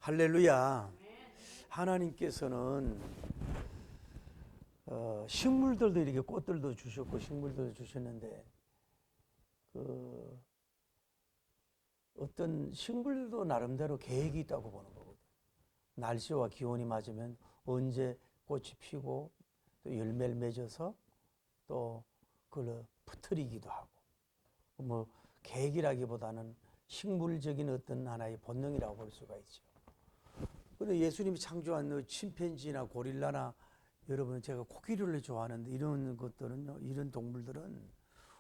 할렐루야. 하나님께서는 식물들도 이렇게 꽃들도 주셨고 식물들도 주셨는데 어떤 식물도 나름대로 계획이 있다고 보는 거거든. 날씨와 기온이 맞으면 언제 꽃이 피고 또 열매를 맺어서 또 그걸 퍼뜨리기도 하고, 뭐 계획이라기보다는 식물적인 어떤 하나의 본능이라고 볼 수가 있죠. 그런데 예수님이 창조한 침팬지나 고릴라나, 여러분 제가 코끼리를 좋아하는데 이런 것들은요, 이런 동물들은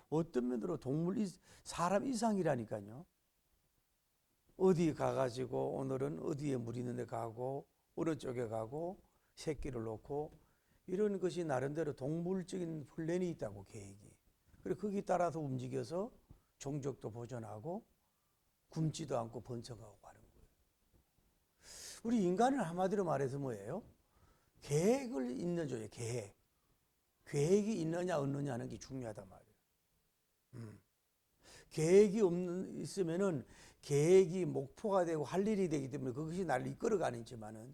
어떤 면으로 사람 이상이라니까요. 어디 가가지고 오늘은 어디에 물 있는 데 가고 어느 쪽에 가고 새끼를 놓고, 이런 것이 나름대로 동물적인 플랜이 있다고, 계획이. 그리고 거기에 따라서 움직여서 종족도 보존하고 굶지도 않고 번성하고 하는 거예요. 우리 인간은 한마디로 말해서 뭐예요? 계획을 있는 조에 계획이 있느냐 없느냐 하는 게 중요하단 말이에요. 계획이 있으면은 계획이 목표가 되고 할 일이 되기 때문에 그것이 나를 이끌어가는지만은,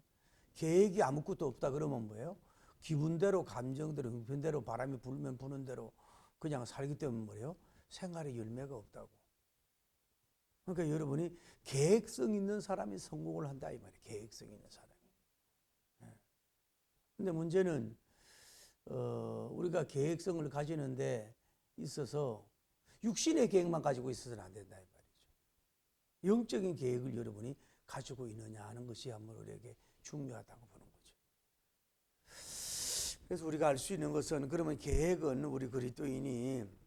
계획이 아무것도 없다 그러면 뭐예요? 기분대로, 감정대로, 형편대로, 바람이 불면 부는 대로 그냥 살기 때문에 뭐예요? 생활에 열매가 없다고. 그러니까 여러분이 계획성 있는 사람이 성공을 한다 이 말이에요. 계획성 있는 사람이. 근데 문제는 우리가 계획성을 가지는데 있어서 육신의 계획만 가지고 있어서는 안 된다 이 말이죠. 영적인 계획을 여러분이 가지고 있느냐 하는 것이 한번 우리에게 중요하다고 보는 거죠. 그래서 우리가 알 수 있는 것은, 그러면 계획은 우리 그리스도인이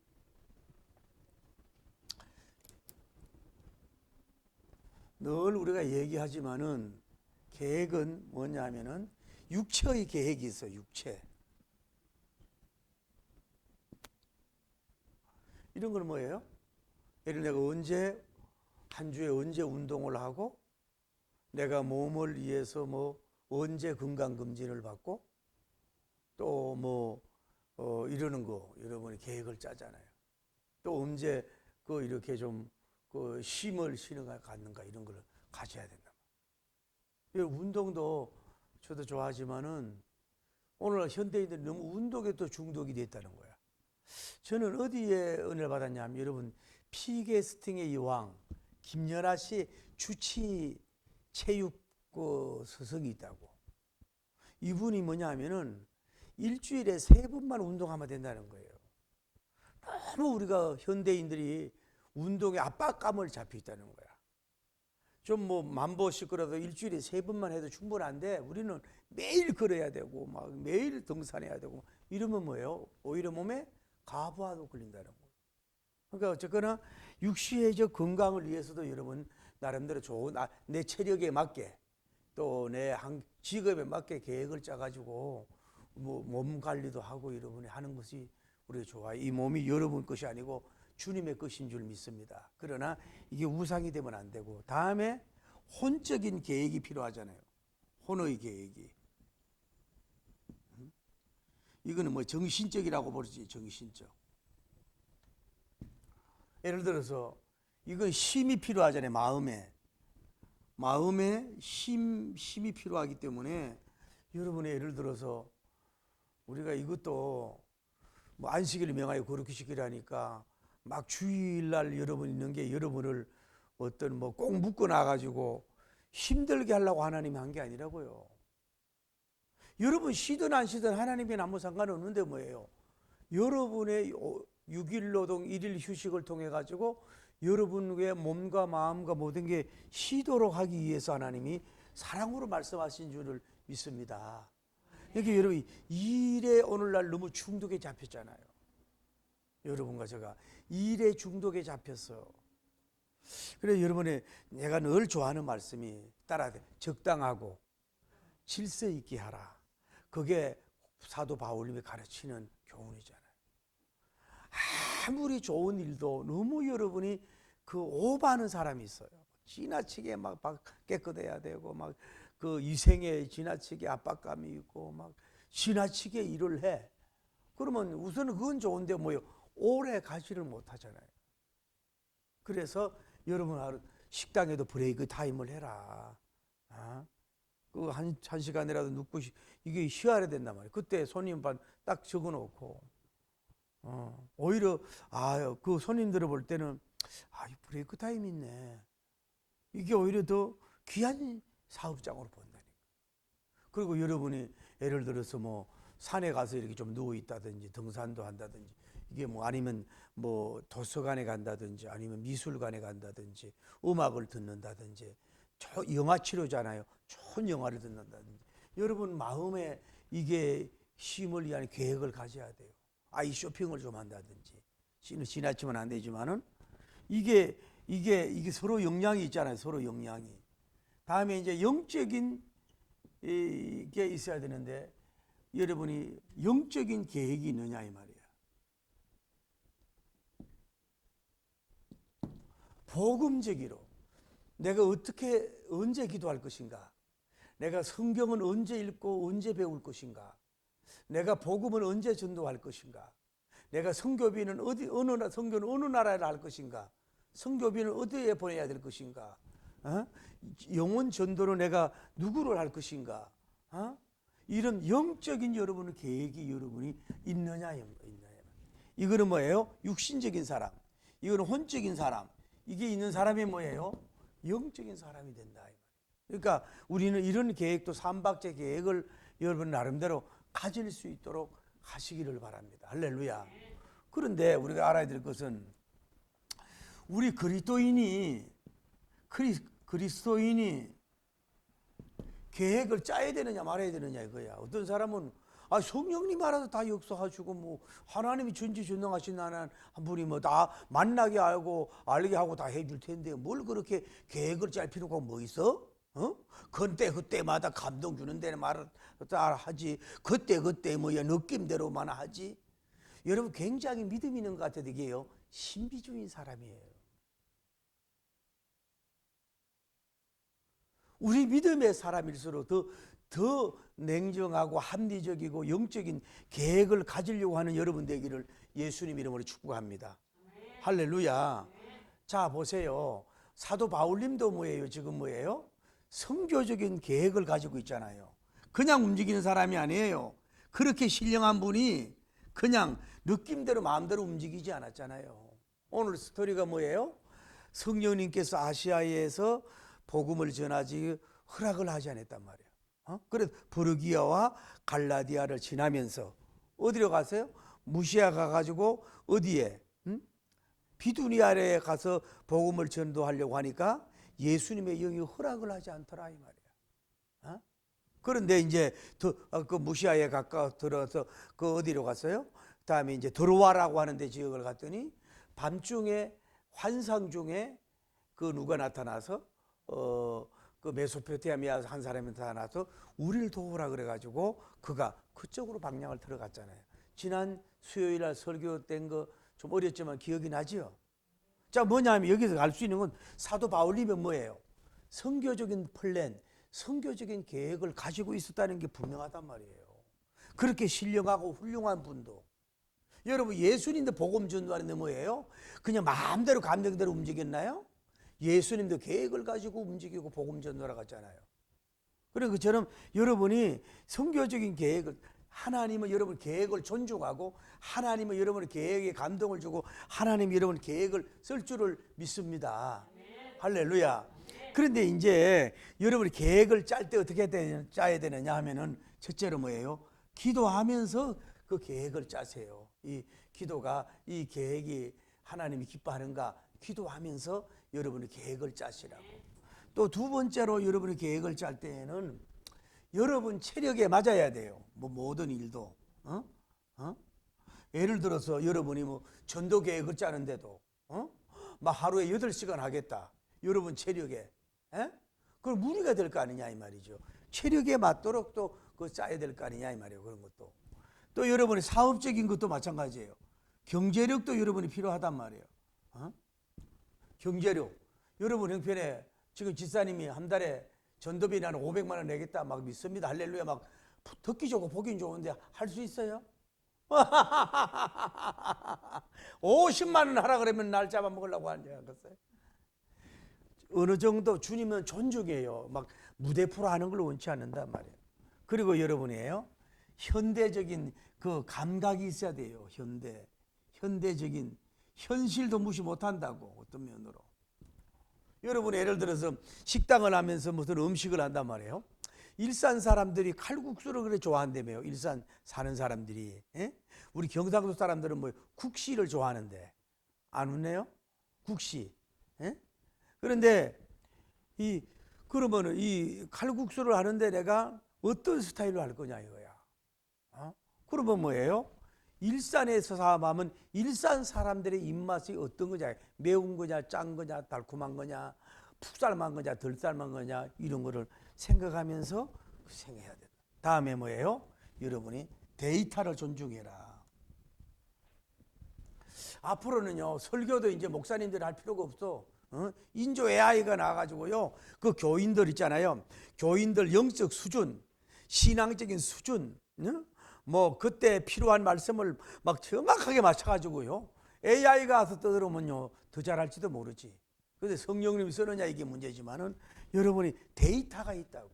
늘 우리가 얘기하지만은, 계획은 뭐냐면은 육체의 계획이 있어요. 육체. 이런 건 뭐예요? 예를 들어 내가 한 주에 언제 운동을 하고, 내가 몸을 위해서 언제 건강검진을 받고, 또 이러는 거 여러분이 계획을 짜잖아요. 또 언제 이렇게 좀 쉼을 갖는가, 이런 걸 가져야 된다. 운동도 저도 좋아하지만은 오늘 현대인들이 너무 운동에 또 중독이 됐다는 거야. 저는 어디에 은혜를 받았냐면, 여러분 피겨스팅의 여왕 김연아 씨 주치 체육 서석이 있다고. 이분이 뭐냐면은 일주일에 3번만 운동하면 된다는 거예요. 너무 우리가 현대인들이 운동에 압박감을 잡혀 있다는 거야. 좀 10,000보씩 걸어도 일주일에 3번만 해도 충분한데, 우리는 매일 걸어야 되고 막 매일 등산해야 되고 이러면 뭐예요? 오히려 몸에 과부하도 걸린다는 거예요. 그러니까 어쨌거나 육체적 건강을 위해서도 여러분 나름대로 좋은 내 체력에 맞게, 또 내 직업에 맞게 계획을 짜가지고 몸 관리도 하고 여러분이 하는 것이 우리가 좋아요. 이 몸이 여러분 것이 아니고 주님의 것인 줄 믿습니다. 그러나 이게 우상이 되면 안 되고, 다음에 혼적인 계획이 필요하잖아요. 혼의 계획이. 이거는 정신적이라고 부르지, 정신적. 예를 들어서 이건 힘이 필요하잖아요. 마음에 힘이 필요하기 때문에, 여러분의 예를 들어서 우리가 이것도 안식일을 명하여 거룩히 지키라니까 막 주일날 여러분 있는 게 여러분을 어떤 꼭 묶어 놔가지고 힘들게 하려고 하나님이 한 게 아니라고요. 여러분 쉬든 안 쉬든 하나님에는 아무 상관없는데 뭐예요? 여러분의 6일 노동 1일 휴식을 통해 가지고 여러분의 몸과 마음과 모든 게 쉬도록 하기 위해서 하나님이 사랑으로 말씀하신 줄을 믿습니다. 그러니까 여러분 일에 오늘날 너무 중독에 잡혔잖아요. 여러분과 제가 일에 중독에 잡혔어. 그래서 여러분의 내가 늘 좋아하는 말씀이 따라야 돼. 적당하고 질서 있게 하라. 그게 사도 바울님이 가르치는 교훈이잖아요. 아무리 좋은 일도 너무 여러분이 오버하는 사람이 있어요. 지나치게 막 깨끗해야 되고 막 위생에 지나치게 압박감이 있고 막 지나치게 일을 해. 그러면 우선은 그건 좋은데 오래 가지를 못하잖아요. 그래서 여러분 식당에도 브레이크 타임을 해라. 그 한 시간이라도 눕고 이게 쉬어야 된단 말이에요. 그때 손님반 딱 적어놓고 오히려 그 손님들을 볼 때는 이 브레이크 타임 있네. 이게 오히려 더 귀한 사업장으로 본다니까. 그리고 여러분이 예를 들어서 뭐 산에 가서 이렇게 좀 누워 있다든지 등산도 한다든지 이게 뭐 아니면 뭐 도서관에 간다든지 아니면 미술관에 간다든지 음악을 듣는다든지 영화 치료잖아요. 좋은 영화를 듣는다든지 여러분 마음에 이게 쉼을 위한 계획을 가져야 돼요. 아이 쇼핑을 좀 한다든지 지나치면 안 되지만은 이게 서로 영향이 있잖아요. 서로 영향이. 다음에 이제 영적인 게 있어야 되는데 여러분이 영적인 계획이 있느냐 이 말이에요. 복음적으로 내가 어떻게 언제 기도할 것인가? 내가 성경은 언제 읽고 언제 배울 것인가? 내가 복음을 언제 전도할 것인가? 내가 선교비는 선교는 어느 나라에 할 것인가? 선교비는 어디에 보내야 될 것인가? 영혼 전도로 내가 누구를 할 것인가? 이런 영적인 여러분의 계획이 여러분이 있느냐? 이거는 뭐예요? 육신적인 사람. 이거는 혼적인 사람. 이게 있는 사람이 뭐예요? 영적인 사람이 된다. 그러니까 우리는 이런 계획도 삼박제 계획을 여러분 나름대로 가질 수 있도록 하시기를 바랍니다. 할렐루야. 그런데 우리가 알아야 될 것은 우리 그리스도인이 계획을 짜야 되느냐 말아야 되느냐 이거야. 어떤 사람은 성령님 알아서 다 역사하시고 뭐 하나님이 전지전능하신 한 분이 뭐 다 만나게 알게 하고 다 해줄 텐데 뭘 그렇게 계획을 짤 필요가 뭐 있어? 그때마다 감동 주는 데는 말을 다 하지. 그때 뭐야 느낌대로만 하지. 여러분 굉장히 믿음 있는 것 같아도 이게요 신비주의인 사람이에요. 우리 믿음의 사람일수록 더 냉정하고 합리적이고 영적인 계획을 가지려고 하는 여러분 되기를 예수님 이름으로 축복합니다. 할렐루야. 자 보세요. 사도 바울님도 뭐예요? 지금 뭐예요? 선교적인 계획을 가지고 있잖아요. 그냥 움직이는 사람이 아니에요. 그렇게 신령한 분이 그냥 느낌대로 마음대로 움직이지 않았잖아요. 오늘 스토리가 뭐예요? 성령님께서 아시아에서 복음을 전하지 허락을 하지 않았단 말이에요. 그래서 브르기아와 갈라디아를 지나면서 어디로 가세요? 무시아 가가지고 어디에? 비두니아에 가서 복음을 전도하려고 하니까 예수님의 영이 허락을 하지 않더라 이 말이야. 그런데 이제 그 무시아에 가까워 들어서 그 어디로 갔어요? 그다음에 이제 드로아라고 하는데 지역을 갔더니 밤중에 환상 중에 그 누가 나타나서 그 메소포타미아 한 사람이 나타나서 우리를 도우라 그래가지고 그가 그쪽으로 방향을 들어갔잖아요. 지난 수요일날 설교된 거 좀 어렸지만 기억이 나지요? 자 뭐냐면 여기서 알 수 있는 건 사도 바울님은 뭐예요? 선교적인 플랜, 선교적인 계획을 가지고 있었다는 게 분명하단 말이에요. 그렇게 신령하고 훌륭한 분도 여러분 예수님도 복음 전도하는데 뭐예요? 그냥 마음대로 감정대로 움직였나요? 예수님도 계획을 가지고 움직이고 복음 전도하러 갔잖아요. 그런 것처럼 여러분이 선교적인 계획을 하나님은 여러분 계획을 존중하고 하나님은 여러분의 계획에 감동을 주고 하나님이 여러분 계획을 쓸 줄을 믿습니다. 할렐루야. 그런데 이제 여러분이 계획을 짤 때 어떻게 짜야 되느냐 하면은 첫째로 뭐예요? 기도하면서 그 계획을 짜세요. 이 기도가 이 계획이 하나님이 기뻐하는가 기도하면서 여러분의 계획을 짜시라고. 또 두 번째로 여러분의 계획을 짤 때에는 여러분 체력에 맞아야 돼요. 뭐 모든 일도. 예를 들어서 여러분이 뭐 전도 계획을 짜는데도 막 하루에 8시간 하겠다. 여러분 체력에. 그럼 무리가 될 거 아니냐 이 말이죠. 체력에 맞도록 또 그거 짜야 될 거 아니냐 이 말이에요. 그런 것도. 또 여러분의 사업적인 것도 마찬가지예요. 경제력도 여러분이 필요하단 말이에요. 경제력. 여러분 형편에 지금 집사님이 한 달에 전도비 나는 500만 원 내겠다 막 믿습니다. 할렐루야. 막 듣기 좋고 보긴 좋은데 할 수 있어요? 50만 원 하라 그러면 날 잡아먹으려고 하는지 알겠어요? 어느 정도 주님은 존중해요. 막 무대 프로 하는 걸 원치 않는단 말이에요. 그리고 여러분이에요. 현대적인 그 감각이 있어야 돼요. 현대적인 현실도 무시 못한다고 어떤 면으로. 여러분 예를 들어서 식당을 하면서 무슨 음식을 한단 말이에요. 일산 사람들이 칼국수를 그래 좋아한다며요. 일산 사는 사람들이. 예? 우리 경상도 사람들은 뭐 국시를 좋아하는데 안 웃네요? 국시. 예? 그런데 그러면은 이 칼국수를 하는데 내가 어떤 스타일로 할 거냐 이거야. 그러면 뭐예요? 일산에서 사람하면 일산 사람들의 입맛이 어떤 거냐, 매운 거냐, 짠 거냐, 달콤한 거냐, 푹 삶은 거냐, 덜 삶은 거냐, 이런 거를 생각하면서 생해야 된다. 다음에 뭐예요? 여러분이 데이터를 존중해라. 앞으로는요, 설교도 이제 목사님들이 할 필요가 없어. 인조 AI가 나와가지고요, 그 교인들 있잖아요. 교인들 영적 수준, 신앙적인 수준, 뭐 그때 필요한 말씀을 막 정확하게 맞춰가지고요, AI가 와서 떠들으면요 더 잘할지도 모르지. 그런데 성령님이 쓰느냐 이게 문제지만은 여러분이 데이터가 있다고.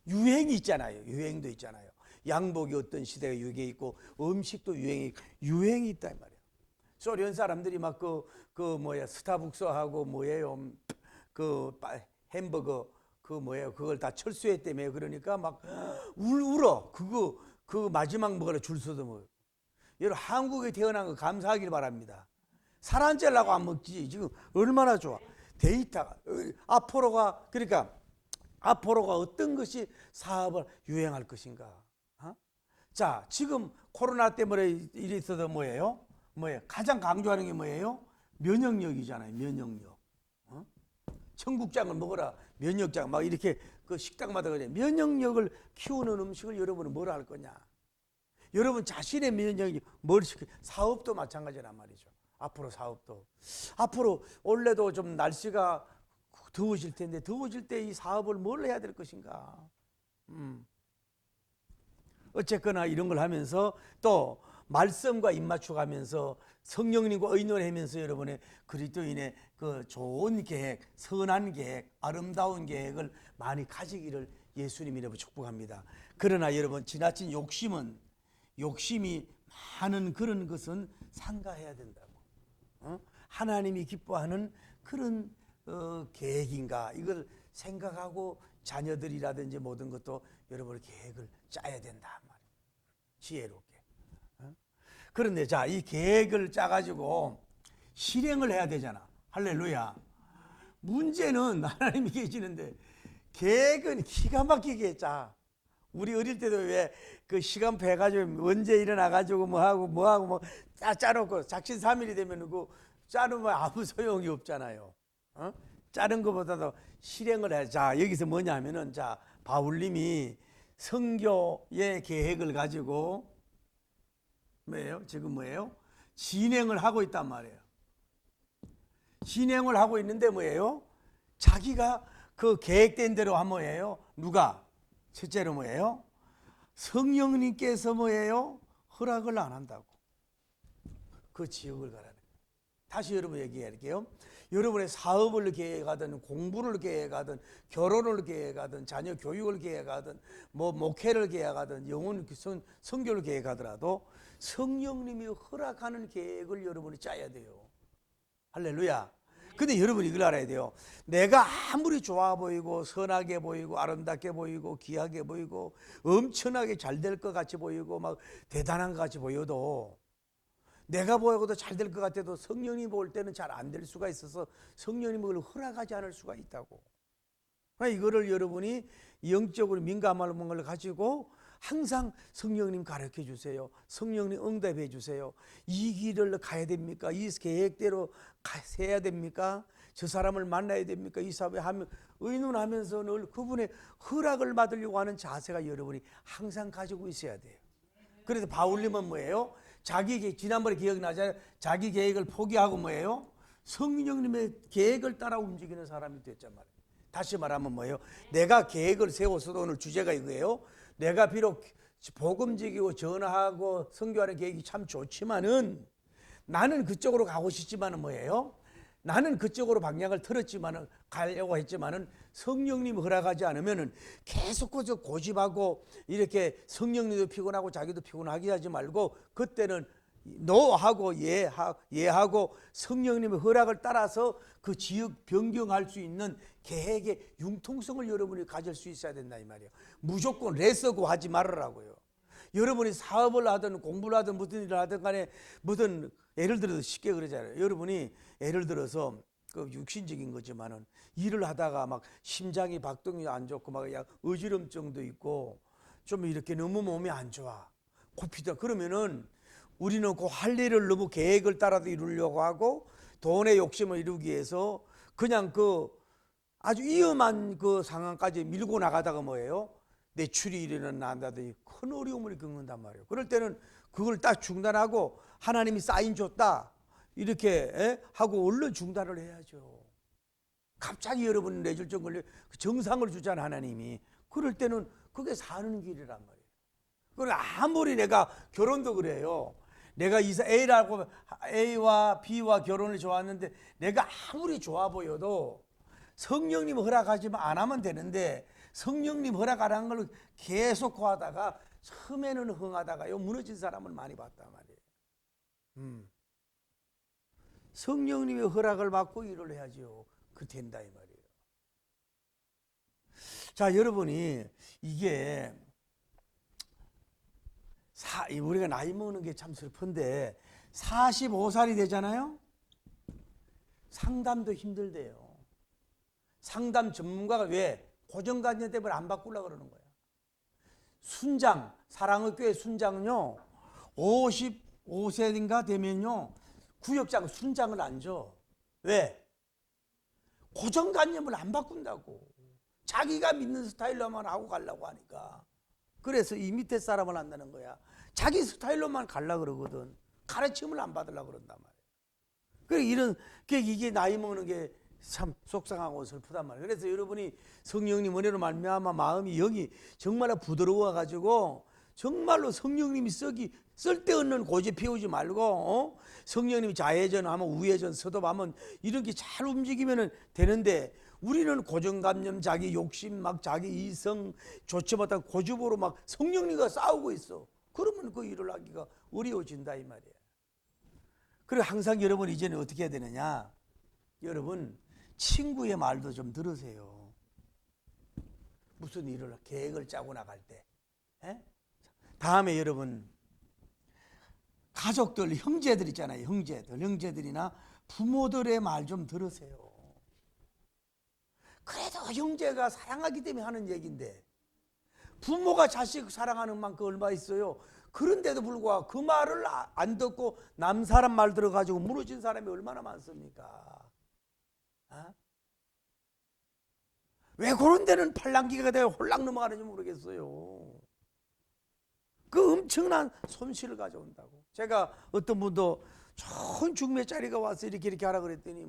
유행이 있잖아요. 유행도 있잖아요. 양복이 어떤 시대가 유행이 있고 음식도 유행이 있단 말이에요. 소련 사람들이 막 스타벅스하고 뭐예요, 햄버거 뭐예요, 그걸 다 철수했다며. 그러니까 막 울어. 그 마지막 먹으러 줄 서도 뭐. 여러분 한국에 태어난 거 감사하길 바랍니다. 살 안 찌려고 안 먹지. 지금 얼마나 좋아. 데이터가 그러니까 앞으로가 어떤 것이 사업을 유행할 것인가. 자, 지금 코로나 때문에 일이 있어서 뭐예요? 가장 강조하는 게 뭐예요? 면역력이잖아요. 면역력. 청국장을 먹어라. 면역장 막 이렇게 그 식당마다 그래. 면역력을 키우는 음식을 여러분은 뭘 할 거냐? 여러분 자신의 면역력이 뭘 시켜? 사업도 마찬가지란 말이죠. 앞으로 올해도 좀 날씨가 더워질 텐데 더워질 때 이 사업을 뭘 해야 될 것인가? 어쨌거나 이런 걸 하면서 또 말씀과 입맞춰가면서 성령님과 의논하면서 여러분의 그리스도인의 그 좋은 계획, 선한 계획, 아름다운 계획을 많이 가지기를 예수님이 이름으로 축복합니다. 그러나 여러분 지나친 욕심이 많은 그런 것은 삼가해야 된다고. 하나님이 기뻐하는 그런 계획인가 이걸 생각하고 자녀들이라든지 모든 것도 여러분의 계획을 짜야 된다 말이에요. 지혜롭게. 그런데 자, 이 계획을 짜가지고 실행을 해야 되잖아. 할렐루야. 문제는 하나님이 계시는데 계획은 기가 막히게 짜. 우리 어릴 때도 왜 그 시간표 해가지고 언제 일어나가지고 뭐하고 짜놓고 작심삼일이 되면 그 짜놓으면 아무 소용이 없잖아요. 짜는 것보다도 실행을 해야. 자, 여기서 뭐냐 하면은, 자, 바울님이 선교의 계획을 가지고 지금 진행을 하고 있단 말이에요. 진행을 하고 있는데 자기가 그 계획된 대로 하면 누가? 첫째로 성령님께서 허락을 안 한다고. 그 지역을 가라는 거예요. 다시 여러분 얘기할게요. 여러분의 사업을 계획하든 공부를 계획하든 결혼을 계획하든 자녀 교육을 계획하든 목회를 계획하든 영혼 선교를 계획하더라도 성령님이 허락하는 계획을 여러분이 짜야 돼요. 할렐루야. 근데 여러분이 이걸 알아야 돼요. 내가 아무리 좋아 보이고 선하게 보이고 아름답게 보이고 귀하게 보이고 엄청나게 잘 될 것 같이 보이고 막 대단한 것 같이 보여도, 내가 보여도 잘 될 것 같아도 성령님 볼 때는 잘 안 될 수가 있어서 성령님이 그걸 허락하지 않을 수가 있다고. 이거를 여러분이 영적으로 민감한 걸 가지고 항상 성령님 가르쳐 주세요. 성령님 응답해 주세요. 이 길을 가야 됩니까? 이 계획대로 해야 됩니까? 저 사람을 만나야 됩니까? 이 사업에 하면 의논하면서 늘 그분의 허락을 받으려고 하는 자세가 여러분이 항상 가지고 있어야 돼요. 그래서 바울님은 지난번에 기억나잖아요. 자기 계획을 포기하고 성령님의 계획을 따라 움직이는 사람이 됐단 말이에요. 다시 말하면 내가 계획을 세웠어도 오늘 주제가 이거예요. 내가 비록 복음지기고 전하고 선교하는 계획이 참 좋지만은 나는 그쪽으로 가고 싶지만은 나는 그쪽으로 방향을 틀었지만은 가려고 했지만은 성령님이 허락하지 않으면은 계속해서 고집하고 이렇게 성령님도 피곤하고 자기도 피곤하게 하지 말고 그때는 노하고 예하고 성령님의 허락을 따라서 그 지역 변경할 수 있는 계획의 융통성을 여러분이 가질 수 있어야 된다 이 말이에요. 무조건 레서고 하지 말으라고요. 여러분이 사업을 하든 공부를 하든 무슨 일을 하든 간에 무슨 예를 들어서 쉽게 그러잖아요. 여러분이 예를 들어서 그 육신적인 거지만은 일을 하다가 막 심장이 박동이 안 좋고 막 어지럼증도 있고 좀 이렇게 너무 몸이 안 좋아 고피다 그러면은 우리는 그 할 일을 너무 계획을 따라서 이루려고 하고 돈의 욕심을 이루기 위해서 그냥 그 아주 위험한 그 상황까지 밀고 나가다가 뭐예요? 내출이 일어난다든지 큰 어려움을 겪는단 말이에요. 그럴 때는 그걸 딱 중단하고 하나님이 사인 줬다 이렇게 하고 얼른 중단을 해야죠. 갑자기 여러분 뇌졸중 걸려 정상을 주잖아 하나님이. 그럴 때는 그게 사는 길이란 말이에요. 그걸 아무리 내가 결혼도 그래요. 내가 A와 B와 결혼을 좋았는데 내가 아무리 좋아 보여도 성령님 허락하지만 안 하면 되는데 성령님 허락 안 한 걸 계속 하다가 처음에는 흥하다가요 무너진 사람을 많이 봤단 말이에요. 성령님의 허락을 받고 일을 해야죠. 그 된다 이 말이에요. 자, 여러분이 이게 우리가 나이 먹는 게 참 슬픈데 45살이 되잖아요. 상담도 힘들대요. 상담 전문가가 왜? 고정관념 때문에 안 바꾸려고 그러는 거야. 순장, 사랑의 교회 순장은요 55세인가 되면요 구역장 순장을 안 줘. 왜? 고정관념을 안 바꾼다고. 자기가 믿는 스타일로만 하고 가려고 하니까. 그래서 이 밑에 사람을 한다는 거야. 자기 스타일로만 가려고 그러거든. 가르침을 안 받으려고 그런단 말이야. 그래 이게 나이 먹는 게 참 속상하고 슬프단 말이에요. 그래서 여러분이 성령님 은혜로 말미암아 마음이 영이 정말 부드러워 가지고 정말로 성령님이 쓸데없는 고집 피우지 말고 성령님이 좌회전하면 우회전 서도하면 이렇게 잘 움직이면 되는데 우리는 고정관념 자기 욕심 막 자기 이성 좋지 못한 고집으로 막 성령님과 싸우고 있어. 그러면 그 일을 하기가 어려워진다 이 말이에요. 그리고 항상 여러분 이제는 어떻게 해야 되느냐, 여러분 친구의 말도 좀 들으세요. 무슨 일을 계획을 짜고 나갈 때 다음에 여러분 가족들 형제들 있잖아요. 형제들이나 부모들의 말 좀 들으세요. 그래도 형제가 사랑하기 때문에 하는 얘기인데 부모가 자식 사랑하는 만큼 얼마 있어요. 그런데도 불구하고 그 말을 안 듣고 남 사람 말 들어가지고 무너진 사람이 얼마나 많습니까? 왜 그런 데는 팔랑귀가 되어 홀랑 넘어가는지 모르겠어요. 그 엄청난 손실을 가져온다고. 제가 어떤 분도 좋은 중매짜리가 와서 이렇게 하라 그랬더니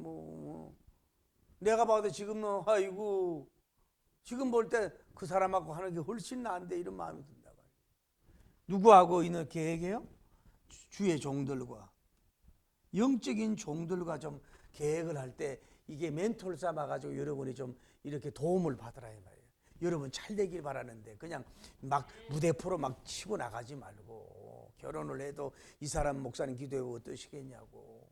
내가 봐도 지금은 아이고 지금 볼 때 그 사람하고 하는 게 훨씬 나은데 이런 마음이 든다. 누구하고 있는 계획이에요? 주의 종들과 영적인 종들과 좀 계획을 할 때 이게 멘토를 삼아가지고 여러분이 좀 이렇게 도움을 받으라 이 말이에요. 여러분 잘 되길 바라는데 그냥 막 무대 프로 막 치고 나가지 말고 결혼을 해도 이 사람 목사님 기도해 어떠시겠냐고.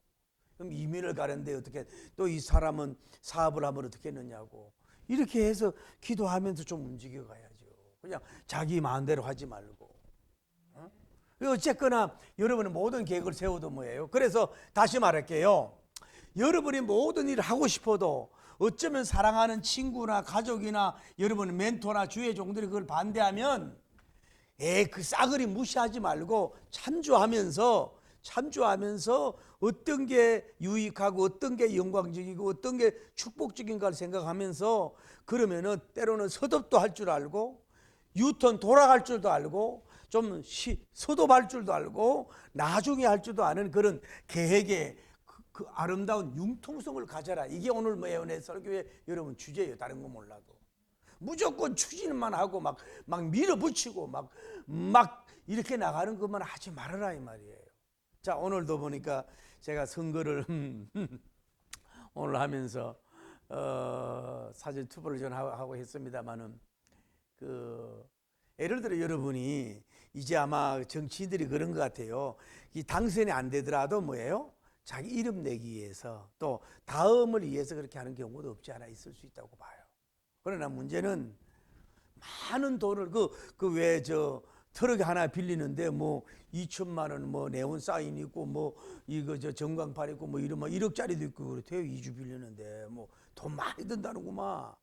그럼 이민을 가는데 어떻게 또 이 사람은 사업을 하면 어떻게 했느냐고. 이렇게 해서 기도하면서 좀 움직여 가야죠. 그냥 자기 마음대로 하지 말고. 어쨌거나 여러분은 모든 계획을 세워도 뭐예요? 그래서 다시 말할게요. 여러분이 모든 일을 하고 싶어도 어쩌면 사랑하는 친구나 가족이나 여러분의 멘토나 주의 종들이 그걸 반대하면 그 싸그리 무시하지 말고 참조하면서 어떤 게 유익하고 어떤 게 영광적이고 어떤 게 축복적인가를 생각하면서 그러면은 때로는 서dob도 할 줄 알고 유턴 돌아갈 줄도 알고 좀 서dob할 줄도 알고 나중에 할 줄도 아는 그런 계획의 그 아름다운 융통성을 가져라. 이게 오늘 뭐예요? 내 설교의 여러분 주제예요. 다른 거 몰라도. 무조건 추진만 하고 막 밀어붙이고 막 이렇게 나가는 것만 하지 말아라 이 말이에요. 자, 오늘도 보니까 제가 선거를 오늘 하면서 사진 투표를 전 하고 했습니다만은 예를 들어 여러분이 이제 아마 정치인들이 그런 것 같아요. 이 당선이 안 되더라도 뭐예요? 자기 이름 내기 위해서 또 다음을 위해서 그렇게 하는 경우도 없지 않아 있을 수 있다고 봐요. 그러나 문제는 많은 돈을 왜 트럭 하나 빌리는데 뭐 2천만 원 뭐 네온 사인 있고 뭐 이거 전광판 있고 뭐 이런 1억짜리도 있고 그렇대요. 2주 빌리는데 뭐 돈 많이 든다는구만.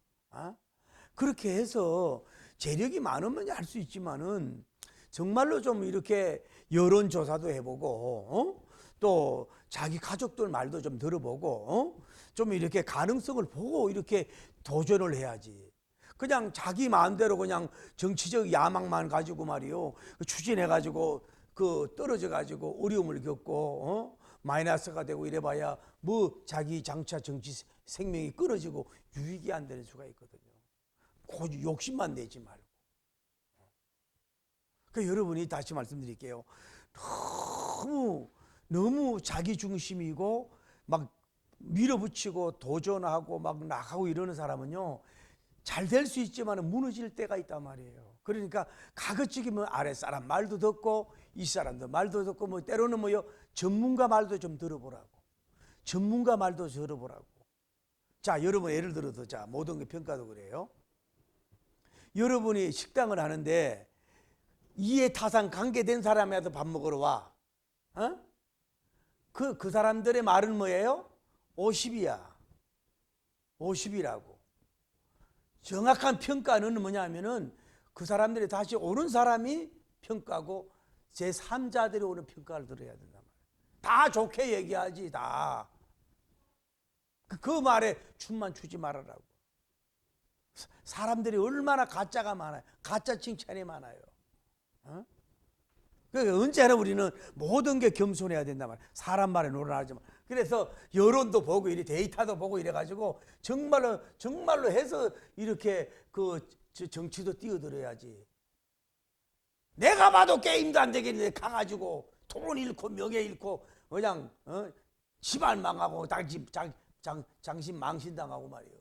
그렇게 해서 재력이 많으면 할 수 있지만은 정말로 좀 이렇게 여론조사도 해보고 또 자기 가족들 말도 좀 들어보고 좀 이렇게 가능성을 보고 이렇게 도전을 해야지. 그냥 자기 마음대로 그냥 정치적 야망만 가지고 말이요 추진해가지고 떨어져 가지고 어려움을 겪고 마이너스가 되고 이래봐야 뭐 자기 장차 정치 생명이 끊어지고 유익이 안 되는 수가 있거든요. 고집 욕심만 내지 말고. 여러분이 다시 말씀드릴게요. 너무 자기 중심이고 막 밀어붙이고 도전하고 막 나가고 이러는 사람은요 잘 될 수 있지만 무너질 때가 있단 말이에요. 그러니까 가급적이면 아랫사람 말도 듣고 윗사람도 말도 듣고 뭐 때로는 뭐요 전문가 말도 좀 들어보라고. 전문가 말도 들어보라고. 자, 여러분 예를 들어서 자 모든 게 평가도 그래요. 여러분이 식당을 하는데 이해타산 관계된 사람이라도 밥 먹으러 와. 그 사람들의 말은 뭐예요? 50이야. 50이라고. 정확한 평가는 뭐냐면은 그 사람들이 다시 오는 사람이 평가고 제3자들이 오는 평가를 들어야 된단 말이에요. 다 좋게 얘기하지 다. 그 말에 춤만 추지 말아라고. 사람들이 얼마나 가짜가 많아요. 가짜 칭찬이 많아요. 그러니까 언제나 우리는 모든 게 겸손해야 된단 말이에요. 사람 말에 놀아나지 마. 그래서 여론도 보고 이래 데이터도 보고 이래가지고 정말로 해서 이렇게 정치도 뛰어들어야지. 내가 봐도 게임도 안 되겠는데 가가지고 돈 잃고 명예 잃고 그냥 집안 망하고 장신 망신당하고 말이에요.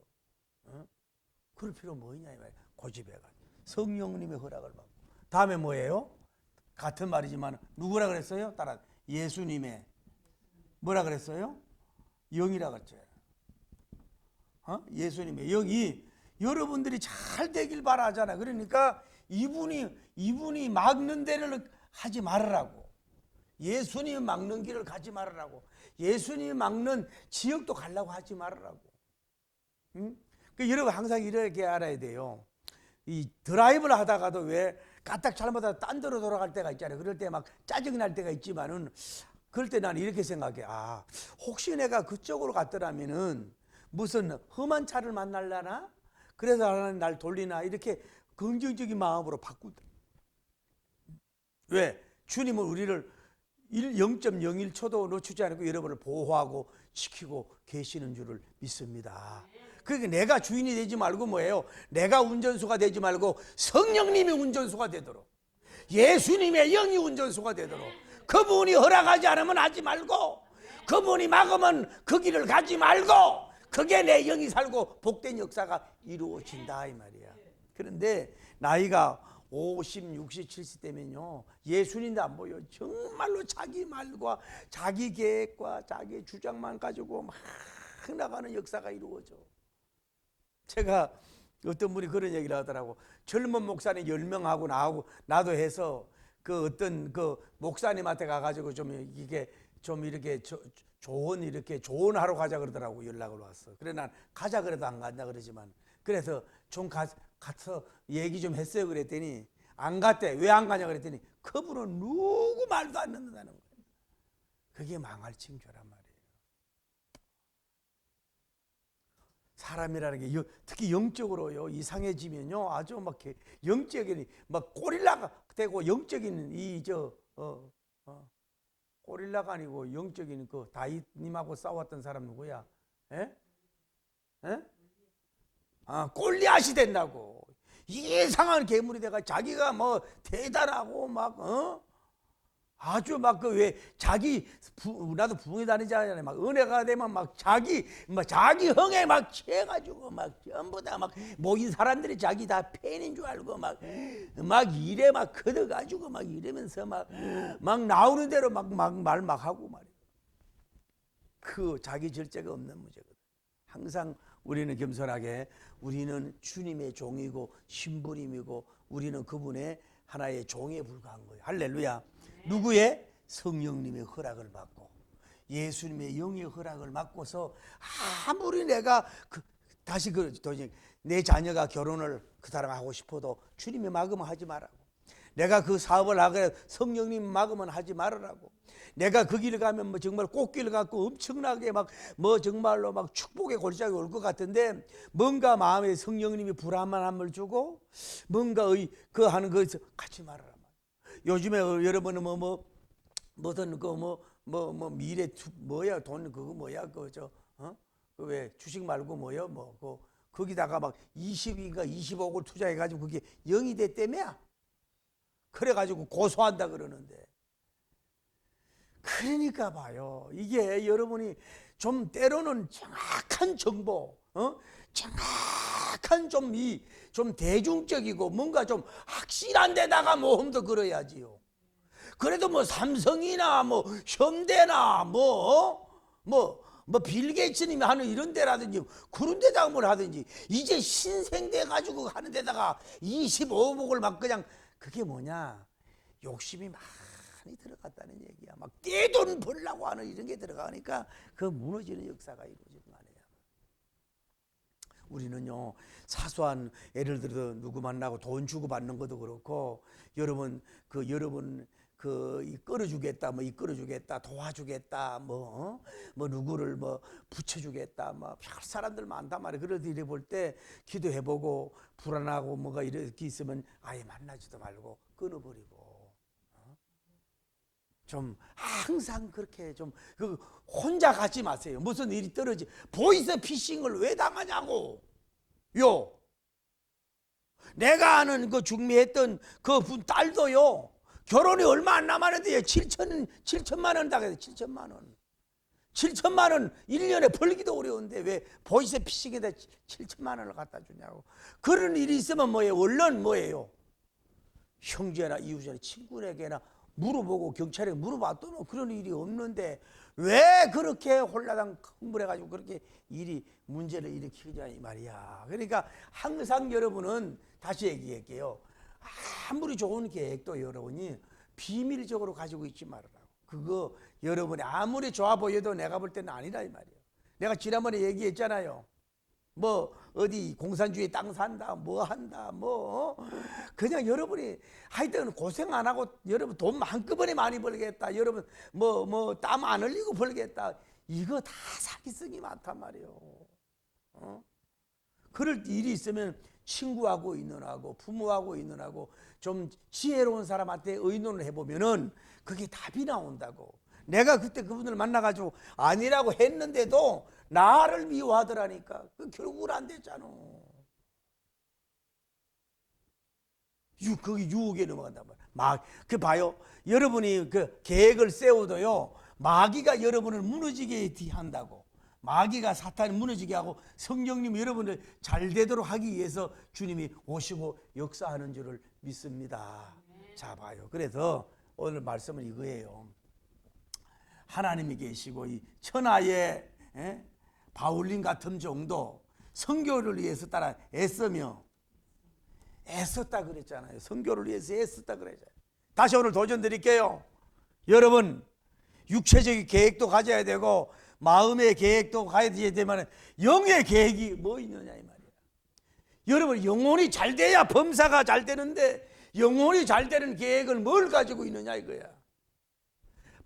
그럴 필요 뭐 있냐 이 말이에요. 고집해가 성령님의 허락을 받고. 다음에 뭐예요? 같은 말이지만 누구라 그랬어요? 따라 예수님의 뭐라 그랬어요? 영이라 그랬죠. 예수님의 영이 여러분들이 잘 되길 바라잖아. 그러니까 이분이 막는 데를 하지 말으라고. 예수님이 막는 길을 가지 말으라고. 예수님이 막는 지역도 가려고 하지 말으라고. 그러니까 여러분 항상 이렇게 알아야 돼요. 이 드라이브를 하다가도 왜 까딱 잘못하다 딴 데로 돌아갈 때가 있잖아요. 그럴 때 막 짜증 날 때가 있지만은 그럴 때 나는 이렇게 생각해. 혹시 내가 그쪽으로 갔더라면은 무슨 험한 차를 만날라나? 그래서 하나님 날 돌리나? 이렇게 긍정적인 마음으로 바꾸다. 왜? 주님은 우리를 0.01초도 놓치지 않고 여러분을 보호하고 지키고 계시는 줄을 믿습니다. 그러니까 내가 주인이 되지 말고 뭐예요? 내가 운전수가 되지 말고 성령님이 운전수가 되도록, 예수님의 영이 운전수가 되도록, 그분이 허락하지 않으면 하지 말고, 그분이 막으면 그 길을 가지 말고, 그게 내 영이 살고 복된 역사가 이루어진다 이 말이야. 그런데 나이가 50, 60, 70 되면요 예수님도 안 보여. 정말로 자기 말과 자기 계획과 자기 주장만 가지고 막 나가는 역사가 이루어져. 제가 어떤 분이 그런 얘기를 하더라고. 젊은 목사님 10명하고 나도 해서 어떤 목사님한테 가가지고 좀 이렇게 좋은 하러 가자 그러더라고. 연락을 왔어. 그래 난 가자 그래도 안 간다 그러지만 그래서 좀 가서 얘기 좀 했어요. 그랬더니 안 갔대. 왜 안 가냐 그랬더니 그분은 누구 말도 안 듣는다는 거예요. 그게 망할 징조란 말이에요. 사람이라는 게 특히 영적으로요 이상해지면요 아주 막 영적인 막 고릴라가 되고 영적인 고릴라가 아니고 영적인 다윗님하고 싸웠던 사람 누구야? 에? 골리앗이 된다고. 이상한 괴물이 돼가 자기가 뭐 대단하고 막 아주 막 그 왜 자기 나도 부흥회 다니잖아요. 막 은혜가 되면 막 자기 흥에 막 취해가지고 막 전부 다 막 모인 사람들이 자기 다 팬인 줄 알고 막 일에 막 걷어가지고 막 이러면서 막 나오는 대로 막 말 막 하고 말이야. 그 자기 절제가 없는 문제거든. 항상 우리는 겸손하게 우리는 주님의 종이고 신부님이고 우리는 그분의 하나의 종에 불과한 거예요. 할렐루야. 누구의? 성령님의 허락을 받고 예수님의 영의 허락을 받고서 아무리 내가 다시 도저히 내 자녀가 결혼을 그 사람 하고 싶어도 주님이 막으면 하지 말라고. 내가 그 사업을 하게 성령님 막으면 하지 말으라고. 내가 그 길을 가면 정말 꽃길 갖고 엄청나게 정말로 축복의 골짜기 올 것 같은데 뭔가 마음에 성령님이 불안함을 주고 뭔가 하는 거에서 같이 말하라. 요즘에 여러분은 무슨 미래 뭐야 돈 그거 뭐야 왜 주식 말고 뭐야 거기다가 20인가 20억을 투자해가지고 그게 0이 됐다며. 그래가지고 고소한다 그러는데. 그러니까 봐요. 이게 여러분이 좀 때로는 정확한 정보, 정확한 좀 대중적이고 뭔가 좀 확실한 데다가 모험도 걸어야지요. 그래도 삼성이나 현대나 빌 게이츠님이 하는 이런 데라든지 그런 데다가 뭘 하든지 이제 신생돼 가지고 하는 데다가 25억을 막 그냥 그게 뭐냐? 욕심이 많이 들어갔다는 얘기야. 떼돈 벌려고 하는 이런 게 들어가니까 그 무너지는 역사가 이루어지는 거 아니에요. 우리는요 사소한 예를 들어 누구 만나고 돈 주고 받는 것도 그렇고 여러분 끌어주겠다 이끌어주겠다 도와주겠다 누구를 붙여주겠다 별 사람들 많단 말이에요. 그럴 때 이래 볼 때 기도해보고 불안하고 뭐가 이렇게 있으면 아예 만나지도 말고 끊어버리고 좀 항상 그렇게 좀 혼자 가지 마세요. 무슨 일이 떨어지 보이스 피싱을 왜 당하냐고. 내가 아는 그 중매했던 그 분 딸도요 결혼이 얼마 안 남았는데 7천만 원 당해서 7천만 원 1년에 벌기도 어려운데 왜 보이스 피싱에다 7천만 원을 갖다 주냐고. 그런 일이 있으면 뭐예요? 얼른 뭐예요? 형제나 이웃이나 친구에게나 물어보고 경찰에 물어봤더니 그런 일이 없는데 왜 그렇게 홀라당 흥분해가지고 그렇게 문제를 일으키냐 이 말이야. 그러니까 항상 여러분은 다시 얘기할게요. 아무리 좋은 계획도 여러분이 비밀적으로 가지고 있지 말으라고. 그거 여러분이 아무리 좋아 보여도 내가 볼 때는 아니라 이 말이에요. 내가 지난번에 얘기했잖아요. 어디 공산주의 땅 산다 한다 그냥 여러분이 하여튼 고생 안 하고 여러분 돈 한꺼번에 많이 벌겠다 여러분 땀 안 흘리고 벌겠다 이거 다 사기성이 많단 말이에요. 그럴 일이 있으면 친구하고 의논하고 부모하고 의논하고 좀 지혜로운 사람한테 의논을 해보면은 그게 답이 나온다고. 내가 그때 그분을 만나가지고 아니라고 했는데도 나를 미워하더라니까. 결국은 안 됐잖아. 거기 유혹에 넘어간단 말이야. 봐요. 여러분이 그 계획을 세워도요, 마귀가 여러분을 무너지게 한다고. 마귀가 사탄이 무너지게 하고 성령님 여러분을 잘 되도록 하기 위해서 주님이 오시고 역사하는 줄을 믿습니다. 자, 봐요. 그래서 오늘 말씀은 이거예요. 하나님이 계시고 이 천하의 바울님 같은 정도 선교를 위해서 따라 애썼다 그랬잖아요. 선교를 위해서 애썼다 그랬잖아요. 다시 오늘 도전 드릴게요. 여러분 육체적인 계획도 가져야 되고 마음의 계획도 가져야 되면 영의 계획이 뭐 있느냐 이 말이야. 여러분 영혼이 잘 돼야 범사가 잘 되는데 영혼이 잘 되는 계획을 뭘 가지고 있느냐 이거야.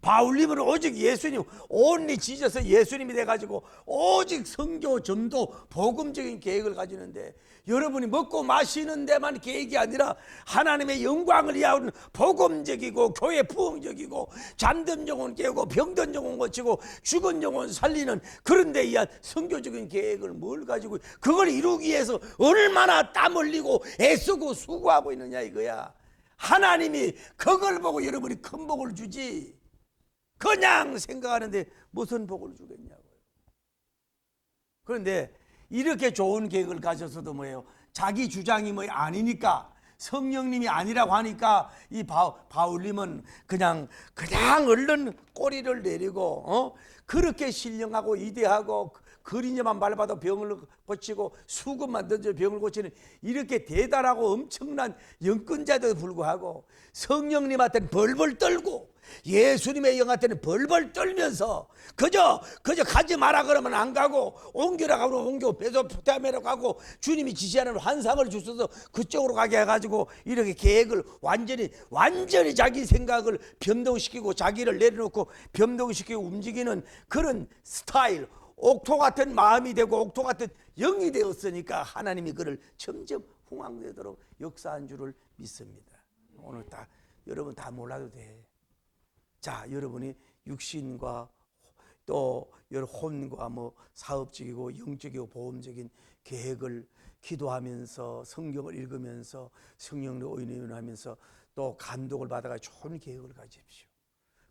바울님은 오직 예수님 온리 지져서 예수님이 돼가지고 오직 선교 전도 복음적인 계획을 가지는데 여러분이 먹고 마시는 데만 계획이 아니라 하나님의 영광을 위하는 복음적이고 교회 부흥적이고 잠든 영혼 깨우고 병든 영혼 고치고 죽은 영혼 살리는 그런 데 의한 선교적인 계획을 뭘 가지고 그걸 이루기 위해서 얼마나 땀 흘리고 애쓰고 수고하고 있느냐 이거야. 하나님이 그걸 보고 여러분이 큰 복을 주지, 그냥 생각하는데 무슨 복을 주겠냐고요. 그런데 이렇게 좋은 계획을 가져서도 뭐예요? 자기 주장이 뭐 아니니까, 성령님이 아니라고 하니까 이 바울님은 그냥 얼른 꼬리를 내리고 그렇게 신령하고 위대하고 그리냐만 밟아도 병을 고치고 수금만 던져 병을 고치는 이렇게 대단하고 엄청난 영권자에도 불구하고 성령님한테는 벌벌 떨고 예수님의 영한테는 벌벌 떨면서 그저 가지 마라 그러면 안 가고 옮겨라 그러면 옮겨 메소포타미아로 가고 주님이 지시하는 환상을 주셔서 그쪽으로 가게 해가지고 이렇게 계획을 완전히 자기 생각을 변동시키고 자기를 내려놓고 변동시키고 움직이는 그런 스타일, 옥토 같은 마음이 되고 옥토 같은 영이 되었으니까 하나님이 그를 점점 흥황되도록 역사한 줄을 믿습니다. 오늘 여러분 다 몰라도 돼. 자, 여러분이 육신과 또 혼과 뭐 사업적이고 영적이고 보험적인 계획을 기도하면서 성경을 읽으면서 성령으로 의논하면서 또 감독을 받아가 좋은 계획을 가지십시오.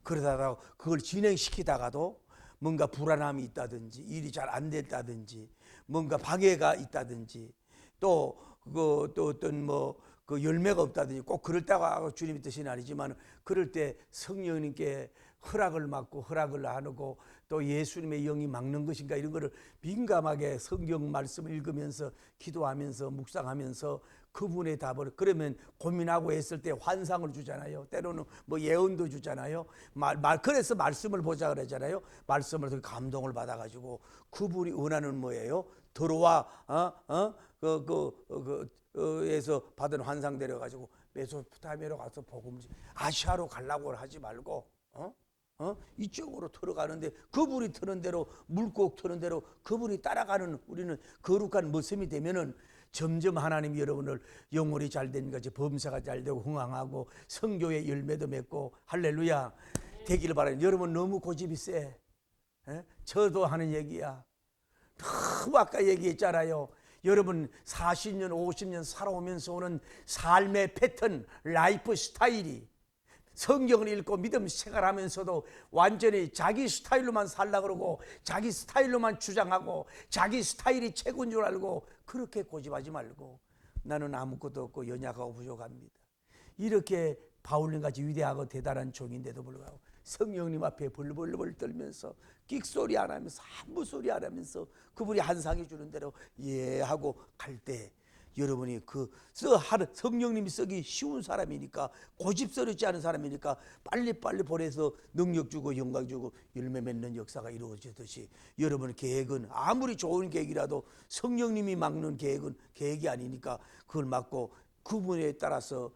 그러다가 그걸 진행시키다가도 뭔가 불안함이 있다든지 일이 잘 안 됐다든지 뭔가 방해가 있다든지 또 어떤 그 열매가 없다든지 꼭 그럴 때가 주님의 뜻은 아니지만 그럴 때 성령님께 허락을 받고 허락을 나누고 또 예수님의 영이 막는 것인가 이런 거를 민감하게 성경 말씀을 읽으면서 기도하면서 묵상하면서 그분의 답을 그러면 고민하고 했을 때 환상을 주잖아요. 때로는 뭐 예언도 주잖아요. 그래서 말씀을 보자 그러잖아요. 말씀을 통해 감동을 받아가지고 그분이 원하는 뭐예요? 들어와 에서 받은 환상 데려가지고 메소포타미아로 가서 복음을 아시아로 가려고 하지 말고 이쪽으로 들어가는데 그분이 트는 대로 물고 트는 대로 그분이 따라가는 우리는 거룩한 모습이 되면은 점점 하나님이 여러분을 영혼이 잘된 것이 범사가 잘되고 흥황하고 성교의 열매도 맺고 할렐루야 되기를 바라는 여러분 너무 고집이 세. 저도 하는 얘기야. 너무 아까 얘기했잖아요. 여러분 40년 50년 살아오면서 오는 삶의 패턴 라이프 스타일이 성경을 읽고 믿음 생활하면서도 완전히 자기 스타일로만 살라 그러고 자기 스타일로만 주장하고 자기 스타일이 최고인 줄 알고 그렇게 고집하지 말고 나는 아무것도 없고 연약하고 부족합니다. 이렇게 바울님같이 위대하고 대단한 종인데도 불구하고 성령님 앞에 벌벌벌 떨면서 끽소리 안 하면서 아무 소리 안 하면서 그분이 한상이 주는 대로 예 하고 갈 때 여러분이 성령님이 쓰기 쉬운 사람이니까 고집스럽지 않은 사람이니까 빨리빨리 보내서 능력 주고 영광 주고 열매 맺는 역사가 이루어지듯이 여러분의 계획은 아무리 좋은 계획이라도 성령님이 막는 계획은 계획이 아니니까 그걸 막고 그분에 따라서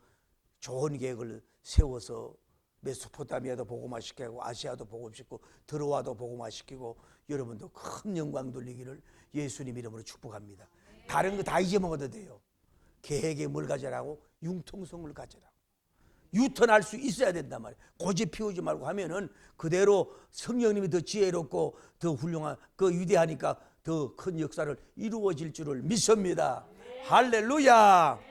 좋은 계획을 세워서 메소포타미아도 복음화시키고 아시아도 복음시키고 들어와도 복음화시키고 여러분도 큰 영광 돌리기를 예수님 이름으로 축복합니다. 다른 거 다 잊어먹어도 돼요. 계획에 뭘 가져라고? 융통성을 가져라고. 유턴할 수 있어야 된단 말이에요. 고집 피우지 말고 하면은 그대로 성령님이 더 지혜롭고 더 훌륭한 그 위대하니까 더 큰 역사를 이루어질 줄을 믿습니다. 할렐루야.